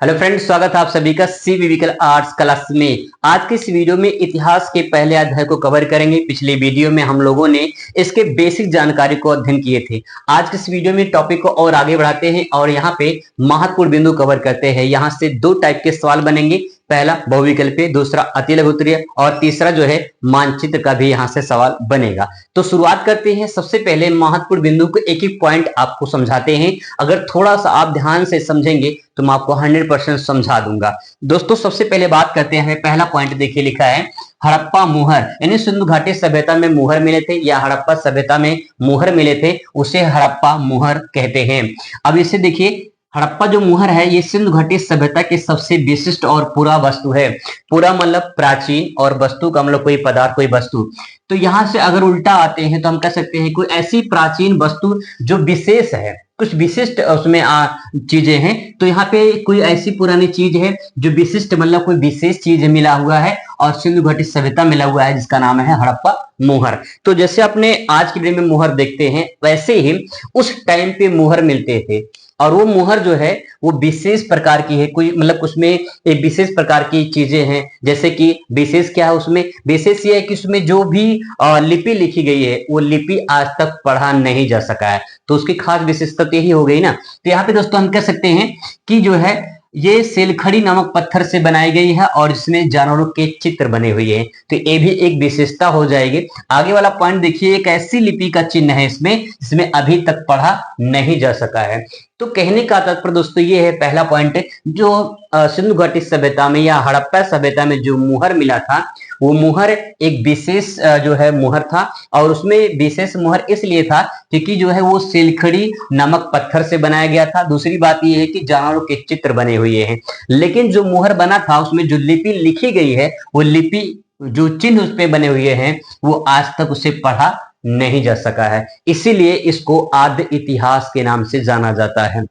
Hello friends, स्वागत है आप सभी का सी विविकल आर्ट्स क्लास में। आज के इस वीडियो में इतिहास के पहले अध्याय को कवर करेंगे। पिछले वीडियो में हम लोगों ने इसके बेसिक जानकारी को अध्ययन किए थे। आज के इस वीडियो में टॉपिक को और आगे बढ़ाते हैं और यहाँ पे महत्वपूर्ण बिंदु कवर करते हैं। यहाँ से दो टाइप के सवाल बनेंगे, पहला बहुविकल्पीय, दूसरा अति लघु उत्तरीय और तीसरा जो है मानचित्र का भी यहाँ से सवाल बनेगा। तो शुरुआत करते हैं। सबसे पहले महत्वपूर्ण बिंदु को एक एक पॉइंट आपको समझाते हैं। अगर थोड़ा सा आप ध्यान से समझेंगे तो मैं आपको 100% समझा दूंगा। दोस्तों, सबसे पहले बात करते हैं। पहला पॉइंट देखिए, लिखा है हड़प्पा मुहर, यानी सिंधु घाटी सभ्यता में मुहर मिले थे या हड़प्पा सभ्यता में मुहर मिले थे, उसे हड़प्पा मुहर कहते हैं। अब इसे देखिए, हड़प्पा जो मुहर है ये सिंधु घाटी सभ्यता की सबसे विशिष्ट और पूरा वस्तु है। पूरा मतलब प्राचीन और वस्तु का मतलब कोई पदार्थ, कोई वस्तु। तो यहां से अगर उल्टा आते हैं तो हम कह सकते हैं कोई ऐसी प्राचीन वस्तु जो विशेष है, कुछ विशिष्ट उसमें चीजें हैं। तो यहाँ पे कोई ऐसी पुरानी चीज है जो विशिष्ट मतलब कोई विशेष चीज मिला हुआ है और सिंधु घाटी सभ्यता मिला हुआ है, जिसका नाम है हड़प्पा मुहर। तो जैसे अपने आज की डेट में मुहर देखते हैं, वैसे ही उस टाइम पे मुहर मिलते थे और वो मुहर जो है वो विशेष प्रकार की है। कोई मतलब उसमें एक विशेष प्रकार की चीजें हैं। जैसे कि विशेष क्या है उसमें? विशेष ये है कि उसमें जो भी लिपि लिखी गई है वो लिपि आज तक पढ़ा नहीं जा सका है। तो उसकी खास विशेषता तो यही हो गई ना। तो यहाँ पे दोस्तों हम कह सकते हैं कि जो है ये सेलखड़ी नामक पत्थर से बनाई गई है और इसमें जानवरों के चित्र बने हुए हैं। तो ये भी एक विशेषता हो जाएगी। आगे वाला पॉइंट देखिए, एक ऐसी लिपि का चिन्ह है इसमें अभी तक पढ़ा नहीं जा सका है। तो कहने का तात्पर्य दोस्तों ये है, पहला पॉइंट, जो सिंधु घाटी सभ्यता में या हड़प्पा सभ्यता में जो मुहर मिला था वो मुहर एक विशेष जो है मुहर था। और उसमें विशेष मुहर इसलिए था क्योंकि जो है वो सेलखड़ी नामक पत्थर से बनाया गया था। दूसरी बात ये है कि जानवरों के चित्र बने हुए हैं। लेकिन जो मुहर बना था उसमें जो लिपि लिखी गई है, वो लिपि जो चिन्ह उस पे बने हुए हैं वो आज तक उसे पढ़ा नहीं जा सका है। इसीलिए इसको आद्य इतिहास के नाम से जाना जाता है।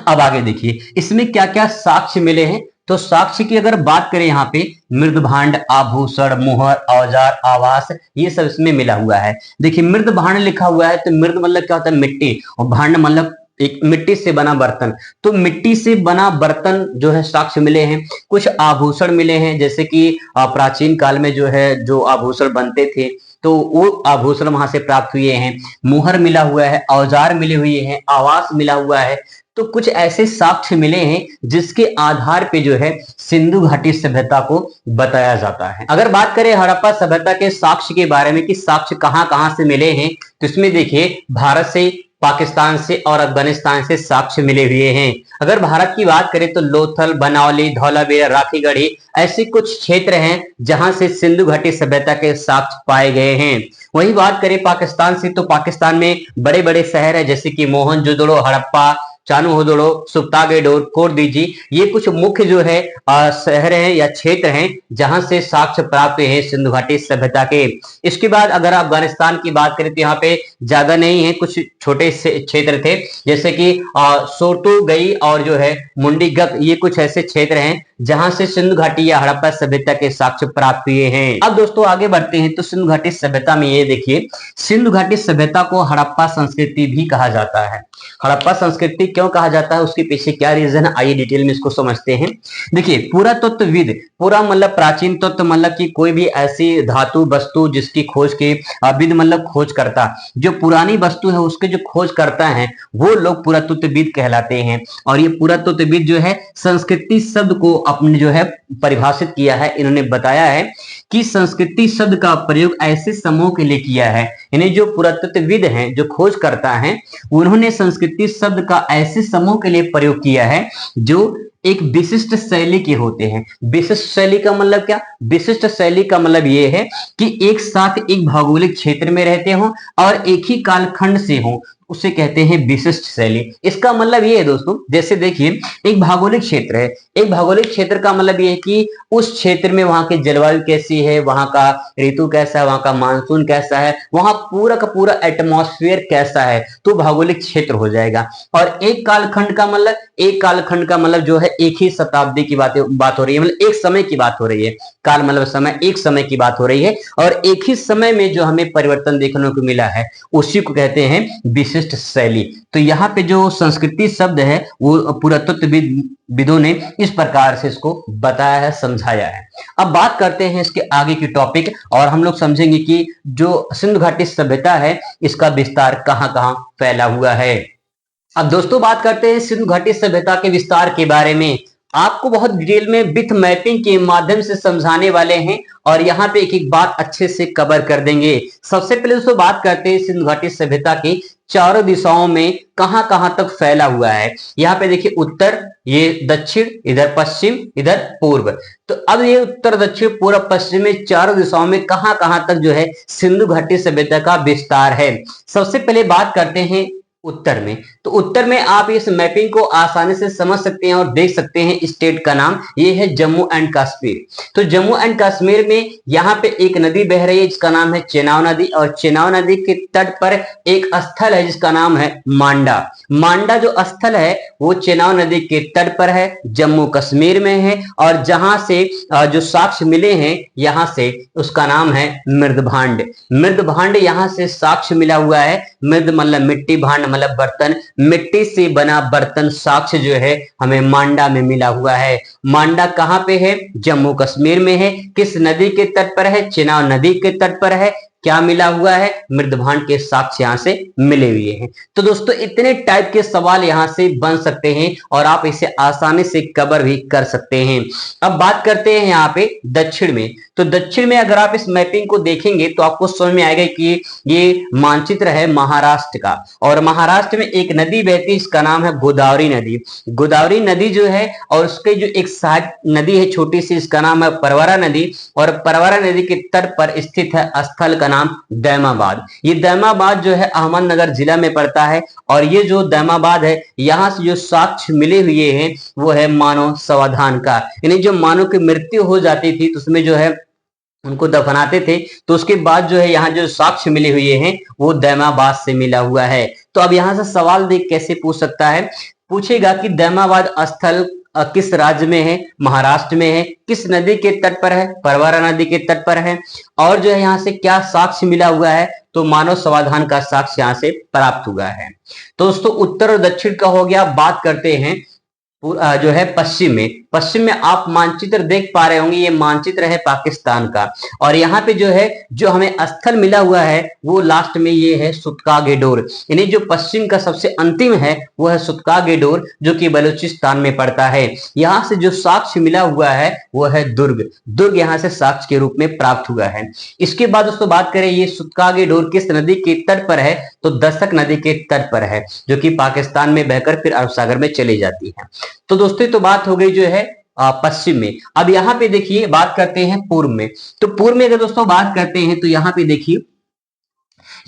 अब आगे देखिए, इसमें क्या क्या साक्ष्य मिले हैं। तो साक्ष्य की अगर बात करें, यहाँ पे मृद भांड, आभूषण, मुहर, औजार, आवास, ये सब इसमें मिला हुआ है। देखिए, मृद भांड लिखा हुआ है तो मृद मतलब क्या होता है? मिट्टी, और भांड मतलब एक मिट्टी से बना बर्तन। तो मिट्टी से बना बर्तन जो है साक्ष्य मिले हैं। कुछ आभूषण मिले हैं, जैसे कि प्राचीन काल में जो है जो आभूषण बनते थे तो वो आभूषण वहां से प्राप्त हुए हैं। मुहर मिला हुआ है, औजार मिले हुए हैं, आवास मिला हुआ है। तो कुछ ऐसे साक्ष्य मिले हैं जिसके आधार पे जो है सिंधु घाटी सभ्यता को बताया जाता है। अगर बात करें हड़प्पा सभ्यता के साक्ष्य के बारे में कि साक्ष्य कहां कहां से मिले हैं, तो इसमें देखिए भारत से, पाकिस्तान से और अफगानिस्तान से साक्ष्य मिले हुए हैं। अगर भारत की बात करें तो लोथल, बनावली, धौलावीरा, राखीगढ़ी, ऐसे कुछ क्षेत्र हैं जहां से सिंधु घाटी सभ्यता के साक्ष्य पाए गए हैं। वही बात करें पाकिस्तान से, तो पाकिस्तान में बड़े बड़े शहर है जैसे कि मोहनजोदड़ो, हड़प्पा, चान्होदड़ो, सुल्तानगढ़, कोरदीजी, ये कुछ मुख्य जो है शहर हैं या क्षेत्र हैं जहां से साक्ष्य प्राप्त हैं सिंधु घाटी सभ्यता के। इसके बाद अगर अफगानिस्तान की बात करें तो यहाँ पे ज्यादा नहीं है, कुछ छोटे से क्षेत्र थे जैसे कि सोटो गई और जो है मुंडीगक, ये कुछ ऐसे क्षेत्र हैं जहां से सिंधु घाटी या हड़प्पा सभ्यता के साक्ष्य प्राप्त हुए हैं। अब दोस्तों आगे बढ़ते हैं। तो सिंधु घाटी सभ्यता में ये देखिए, सिंधु घाटी सभ्यता को हड़प्पा संस्कृति भी कहा जाता है। हड़प्पा संस्कृति क्यों कहा जाता है, उसके पीछे क्या रीजन है, आइए डिटेल में इसको समझते हैं। देखिए, पुरातत्वविद, पूरा मतलब प्राचीन तत्व मतलब कि कोई भी ऐसी धातु वस्तु जिसकी खोज के विद मतलब खोज करता, जो पुरानी वस्तु है उसके जो खोज करता है वो लोग पुरातत्वविद कहलाते हैं। और ये पुरातत्वविद जो है संस्कृति शब्द को अपने जो है परिभाषित किया है। इन्होंने बताया है कि संस्कृति शब्द का प्रयोग ऐसे समूह के लिए किया है, यानी जो पुरातत्वविद हैं, जो खोज करता है, उन्होंने संस्कृति शब्द का ऐसे समूह के लिए प्रयोग किया है जो एक विशिष्ट शैली के होते हैं। विशिष्ट शैली का मतलब क्या? विशिष्ट शैली का मतलब ये है कि एक साथ एक भौगोलिक क्षेत्र में रहते हो और एक ही कालखंड से हो, उसे कहते हैं विशिष्ट शैली। इसका मतलब ये है दोस्तों, जैसे देखिए एक भौगोलिक क्षेत्र है, एक भौगोलिक क्षेत्र का मतलब ये है कि उस क्षेत्र में वहां की जलवायु कैसी है, वहां का ऋतु कैसा है, वहां का मानसून कैसा है, वहां पूरा का पूरा एटमॉस्फेयर कैसा है, तो भौगोलिक क्षेत्र हो जाएगा। और एक कालखंड का मतलब, एक कालखंड का मतलब जो है एक ही शताब्दी की बात हो रही है, मतलब एक समय की बात हो रही है। काल मतलब समय, एक समय की बात हो रही है और एक ही समय में जो हमें परिवर्तन देखने को मिला है उसी को कहते हैं विशिष्ट विशिष्ट शैली। तो यहाँ पे जो संस्कृति शब्द है वो पुरातत्वविदों ने इस प्रकार से इसको बताया है, समझाया है। अब बात करते हैं इसके आगे की टॉपिक, और हम लोग समझेंगे कि जो सिंधु घाटी सभ्यता है इसका विस्तार कहाँ कहाँ फैला हुआ है। अब दोस्तों बात करते हैं सिंधु घाटी सभ्यता के विस्तार के बारे में। आपको बहुत डिटेल में विथ मैपिंग के माध्यम से समझाने वाले हैं, और यहाँ पे एक एक बात अच्छे से कवर कर देंगे। सबसे पहले दोस्तों बात करते हैं सिंधु घाटी सभ्यता की चारों दिशाओं में कहाँ कहाँ तक फैला हुआ है। यहाँ पे देखिए उत्तर, ये दक्षिण, इधर पश्चिम, इधर पूर्व। तो अब ये उत्तर दक्षिण पूर्व पश्चिम में चारों दिशाओं में कहाँ कहाँ तक जो है सिंधु घाटी सभ्यता का विस्तार है। सबसे पहले बात करते हैं उत्तर में। तो उत्तर में आप इस मैपिंग को आसानी से समझ सकते हैं और देख सकते हैं। स्टेट का नाम ये है जम्मू एंड कश्मीर। तो जम्मू एंड कश्मीर में यहाँ पे एक नदी बह रही है जिसका नाम है चेनाब नदी, और चेनाब नदी के तट पर एक स्थल है जिसका नाम है मांडा। मांडा जो स्थल है वो चेनाब नदी के तट पर है, जम्मू कश्मीर में है, और जहां से जो साक्ष्य मिले हैं यहाँ से उसका नाम है मृदभांड। मृदभांड यहाँ से साक्ष्य मिला हुआ है। मृद मतलब मिट्टी, भांड मतलब बर्तन, मिट्टी से बना बर्तन साक्ष्य जो है हमें मांडा में मिला हुआ है। मांडा कहाँ पे है? जम्मू कश्मीर में है। किस नदी के तट पर है? चेनाब नदी के तट पर है। क्या मिला हुआ है? मृदभांड के साक्ष्य यहां से मिले हुए हैं। तो दोस्तों इतने टाइप के सवाल यहां से बन सकते हैं और आप इसे आसानी से कवर भी कर सकते हैं। अब बात करते हैं यहाँ पे दक्षिण में। तो दक्षिण में अगर आप इस मैपिंग को देखेंगे तो आपको समझ में आएगा कि ये मानचित्र है महाराष्ट्र का, और महाराष्ट्र में एक नदी बहती है, इसका नाम है गोदावरी नदी। गोदावरी नदी जो है और उसके जो एक सहायक नदी है छोटी सी, इसका नाम है परवरा नदी, और परवरा नदी के तट पर स्थित है स्थल का नाम दैमाबाद। ये दैमाबाद जो है अहमदनगर जिला में पड़ता है, और ये जो दैमाबाद है यहाँ से जो साक्ष्य मिले हुए हैं वो है मानव समाधान का। यानी जो मानव की मृत्यु हो जाती थी तो उसमें जो है उनको दफनाते थे, तो उसके बाद जो है यहाँ जो साक्ष्य मिले हुए हैं वो दैमाबाद से मिला हुआ है। तो अब यहाँ से सवाल देख कैसे पूछ सकता है, पूछेगा कि दैमाबाद स्थल किस राज्य में है? महाराष्ट्र में है। किस नदी के तट पर है? परवरा नदी के तट पर है। और जो है यहाँ से क्या साक्ष्य मिला हुआ है? तो मानव समाधान का साक्ष्य यहाँ से प्राप्त हुआ है। तो दोस्तों उत्तर और दक्षिण का हो गया। बात करते हैं जो है पश्चिम में। पश्चिम में आप मानचित्र देख पा रहे होंगे, ये मानचित्र है पाकिस्तान का, और यहाँ पे जो है जो हमें स्थल मिला हुआ है वो लास्ट में ये है सुतका-गेडोर। यानी जो पश्चिम का सबसे अंतिम है वो है सुतका-गेडोर जो कि बलूचिस्तान में पड़ता है। यहाँ से जो साक्ष्य मिला हुआ है वो है दुर्ग। दुर्ग यहाँ से साक्ष्य के रूप में प्राप्त हुआ है। इसके बाद दोस्तों बात करें ये सुतका-गेडोर किस नदी के तट पर है? तो दशक नदी के तट पर है, जो कि पाकिस्तान में बहकर फिर अरब सागर में चली जाती है। तो दोस्तों तो बात हो गई जो है पश्चिम में। अब यहाँ पे देखिए बात करते हैं पूर्व में। तो पूर्व में अगर दोस्तों बात करते हैं तो यहाँ पे देखिए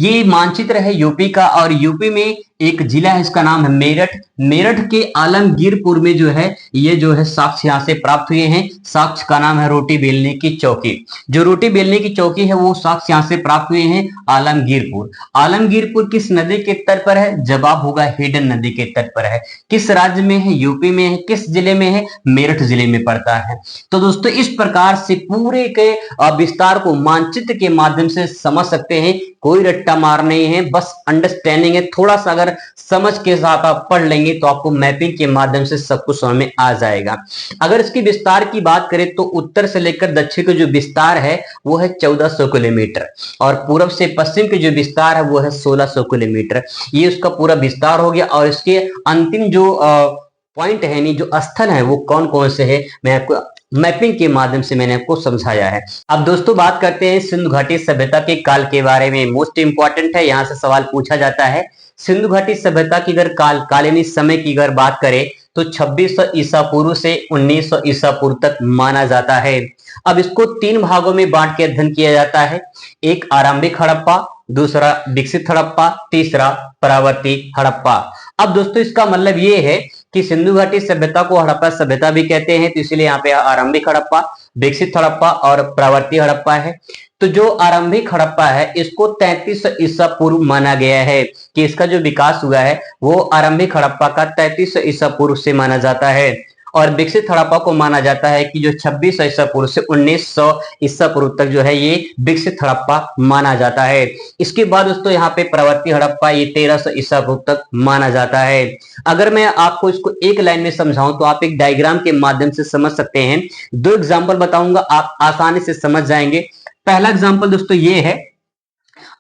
ये मानचित्र है यूपी का, और यूपी में एक जिला है इसका नाम है मेरठ। मेरठ के आलमगीरपुर में जो है ये जो है साक्ष्य यहाँ से प्राप्त हुए हैं। साक्ष्य का नाम है रोटी बेलने की चौकी। जो रोटी बेलने की चौकी है वो साक्ष्य यहाँ से प्राप्त हुए हैं आलमगीरपुर। आलमगीरपुर किस नदी के तट पर है? जवाब होगा हिडन नदी के तट पर है। किस राज्य में है? यूपी में है। किस जिले में है? मेरठ जिले में पड़ता है। तो दोस्तों इस प्रकार से पूरे के विस्तार को मानचित्र के माध्यम से समझ सकते हैं। कोई रट्टा मार नहीं है, बस अंडरस्टैंडिंग है। थोड़ा सा अगर समझ के साथ आप पढ़ लेंगे तो आपको मैपिंग के माध्यम से सब कुछ समझ में आ जाएगा। अगर इसकी विस्तार की बात करें तो उत्तर से लेकर दक्षिण का जो विस्तार है वो है 1400 किलोमीटर, और पूर्व से पश्चिम के जो विस्तार है वो है 1600 किलोमीटर। ये उसका पूरा विस्तार हो गया। और इसके अंतिम जो पॉइंट है, नहीं जो स्थल है वो कौन कौन से है, मैं आपको मैपिंग के माध्यम से मैंने आपको समझाया है। अब दोस्तों बात करते हैं सिंधु घाटी सभ्यता के काल के बारे में। मोस्ट इंपॉर्टेंट है, यहाँ से सवाल पूछा जाता है। सिंधु घाटी सभ्यता की अगर कालीन समय की अगर बात करें तो 2600 ईसा पूर्व से 1900 ईसा पूर्व तक माना जाता है। अब इसको 3 भागों में बांट के अध्ययन किया जाता है। एक आरंभिक हड़प्पा, दूसरा विकसित हड़प्पा, तीसरा परावर्ती हड़प्पा। अब दोस्तों इसका मतलब ये है कि सिंधु घाटी सभ्यता को हड़प्पा सभ्यता भी कहते हैं, तो इसलिए यहाँ पे आरंभिक हड़प्पा, विकसित हड़प्पा और परावर्ती हड़प्पा है। तो जो आरंभिक हड़प्पा है इसको 3300 ईसा पूर्व माना गया है कि इसका जो विकास हुआ है वो आरंभिक हड़प्पा का 3300 ईसा पूर्व से माना जाता है। और विकसित हड़प्पा को माना जाता है कि जो 2600 ईसा पूर्व से 1900 ईसा पूर्व तक जो है ये विकसित हड़प्पा माना जाता है। इसके बाद दोस्तों यहाँ पे प्रवर्ती हड़प्पा ये 1300 ईसा पूर्व तक माना जाता है। अगर मैं आपको इसको एक लाइन में समझाऊं तो आप एक डायग्राम के माध्यम से समझ सकते हैं। दो एग्जाम्पल बताऊंगा, आप आसानी से समझ जाएंगे। पहला एग्जाम्पल दोस्तों ये है,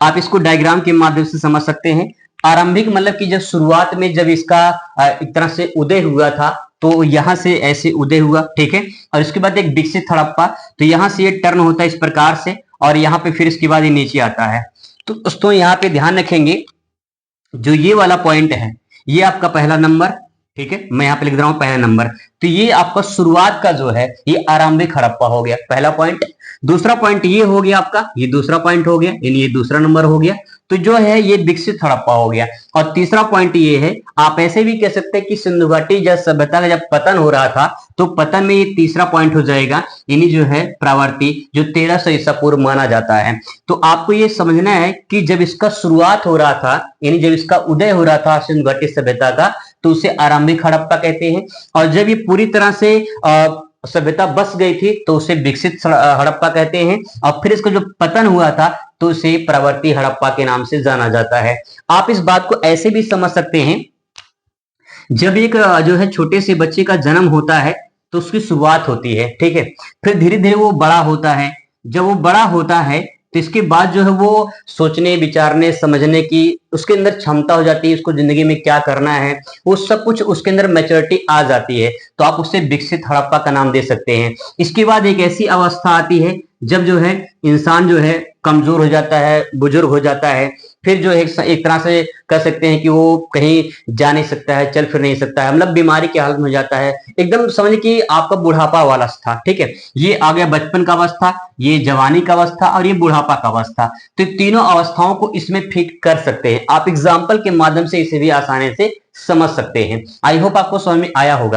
आप इसको डायग्राम के माध्यम से समझ सकते हैं। आरंभिक मतलब कि जब शुरुआत में जब इसका एक तरह से उदय हुआ था तो यहां से ऐसे उदय हुआ, ठीक है। और इसके बाद एक विकसित हड़प्पा, तो यहां से ये टर्न होता है इस प्रकार से और यहाँ पे फिर इसके बाद ये नीचे आता है। तो दोस्तों यहाँ पे ध्यान रखेंगे, जो ये वाला पॉइंट है ये आपका पहला नंबर, ठीक है, मैं यहाँ पे लिख रहा हूं पहला नंबर। तो ये आपका शुरुआत का जो है ये आरंभिक हड़प्पा हो गया, पहला पॉइंट। दूसरा पॉइंट ये हो गया आपका, ये दूसरा पॉइंट हो गया, यानी ये दूसरा नंबर हो गया। तो जो है ये विकसित हड़प्पा हो गया। और तीसरा पॉइंट ये है, आप ऐसे भी कह सकते हैं कि सिंधु घाटी जब सभ्यता का जब पतन हो रहा था तो पतन में ये तीसरा पॉइंट हो जाएगा, यानी जो है प्रावर्ती, जो 1300 ईसा पूर्व माना जाता है। तो आपको ये समझना है कि जब इसका शुरुआत हो रहा था, यानी जब इसका उदय हो रहा था सिंधु घाटी सभ्यता का, तो उसे आरंभिक हड़प्पा कहते हैं। और जब ये पूरी तरह से सभ्यता बस गई थी तो उसे विकसित हड़प्पा कहते हैं। और फिर इसका जो पतन हुआ था तो उसे प्रवर्ती हड़प्पा के नाम से जाना जाता है। आप इस बात को ऐसे भी समझ सकते हैं, जब एक जो है छोटे से बच्चे का जन्म होता है तो उसकी शुरुआत होती है, ठीक है। फिर धीरे धीरे वो बड़ा होता है। जब वो बड़ा होता है तो इसके बाद जो है वो सोचने, विचारने, समझने की उसके अंदर क्षमता हो जाती है, उसको जिंदगी में क्या करना है वो सब कुछ उसके अंदर मैच्योरिटी आ जाती है। तो आप उसे विकसित हड़प्पा का नाम दे सकते हैं। इसके बाद एक ऐसी अवस्था आती है जब जो है इंसान जो है कमजोर हो जाता है, बुजुर्ग हो जाता है। फिर जो है एक तरह से कह सकते हैं कि वो कहीं जा नहीं सकता है, चल फिर नहीं सकता है, मतलब बीमारी की हालत में हो जाता है। एकदम समझ कि आपका बुढ़ापा वाला अवस्था, ठीक है। ये आ गया बचपन का अवस्था, ये जवानी का अवस्था और ये बुढ़ापा का अवस्था। तो तीनों अवस्थाओं को इसमें फिट कर सकते हैं। आप एग्जाम्पल के माध्यम से इसे भी आसानी से समझ सकते हैं। आई होप आपको समझ में आया होगा।